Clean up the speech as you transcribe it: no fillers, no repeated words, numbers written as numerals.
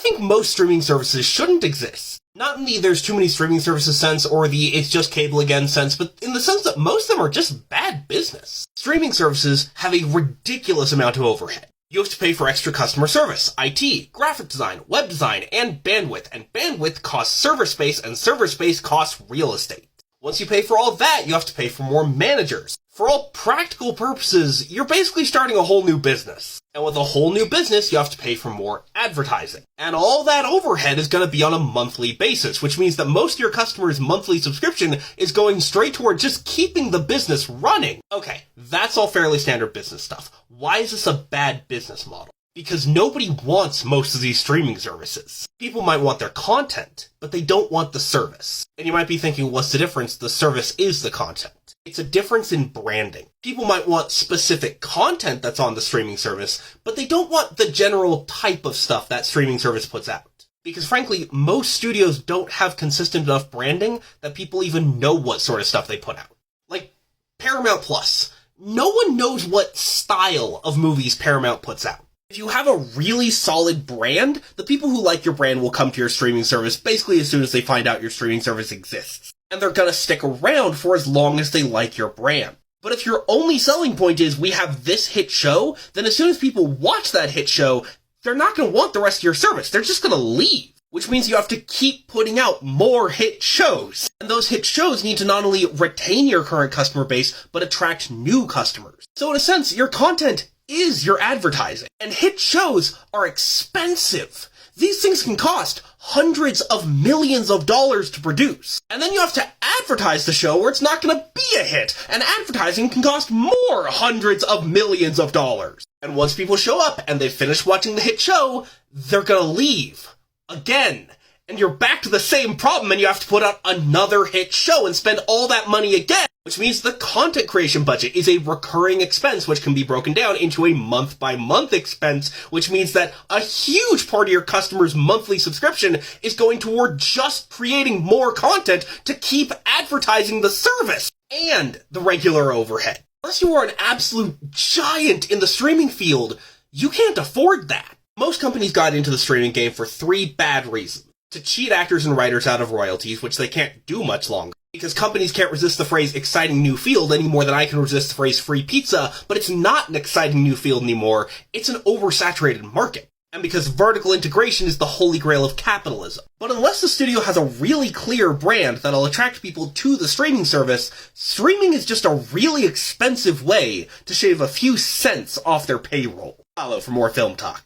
think most streaming services shouldn't exist. Not in the there's too many streaming services sense or the it's just cable again sense, but in the sense that most of them are just bad business. Streaming services have a ridiculous amount of overhead. You have to pay for extra customer service, IT, graphic design, web design, and bandwidth costs server space, and server space costs real estate. Once you pay for all that, you have to pay for more managers. For all practical purposes, you're basically starting a whole new business. And with a whole new business, you have to pay for more advertising. And all that overhead is going to be on a monthly basis, which means that most of your customers' monthly subscription is going straight toward just keeping the business running. Okay, that's all fairly standard business stuff. Why is this a bad business model? Because nobody wants most of these streaming services. People might want their content, but they don't want the service. And you might be thinking, what's the difference? The service is the content. It's a difference in branding. People might want specific content that's on the streaming service, but they don't want the general type of stuff that streaming service puts out. Because frankly, most studios don't have consistent enough branding that people even know what sort of stuff they put out. Like Paramount Plus. No one knows what style of movies Paramount puts out. If you have a really solid brand, the people who like your brand will come to your streaming service basically as soon as they find out your streaming service exists. And they're gonna stick around for as long as they like your brand. But if your only selling point is, we have this hit show, then as soon as people watch that hit show, they're not gonna want the rest of your service. They're just gonna leave. Which means you have to keep putting out more hit shows. And those hit shows need to not only retain your current customer base, but attract new customers. So in a sense, your content is your advertising. And hit shows are expensive. These things can cost hundreds of millions of dollars to produce. And then you have to advertise the show where it's not going to be a hit. And advertising can cost more hundreds of millions of dollars. And once people show up and they've finished watching the hit show, they're going to leave. Again. And you're back to the same problem and you have to put out another hit show and spend all that money again. Which means the content creation budget is a recurring expense which can be broken down into a month-by-month expense, which means that a huge part of your customer's monthly subscription is going toward just creating more content to keep advertising the service and the regular overhead. Unless you are an absolute giant in the streaming field, you can't afford that. Most companies got into the streaming game for 3 bad reasons. To cheat actors and writers out of royalties, which they can't do much longer. Because companies can't resist the phrase exciting new field any more than I can resist the phrase free pizza, but it's not an exciting new field anymore, it's an oversaturated market. And because vertical integration is the holy grail of capitalism. But unless the studio has a really clear brand that'll attract people to the streaming service, streaming is just a really expensive way to shave a few cents off their payroll. Follow for more film talk.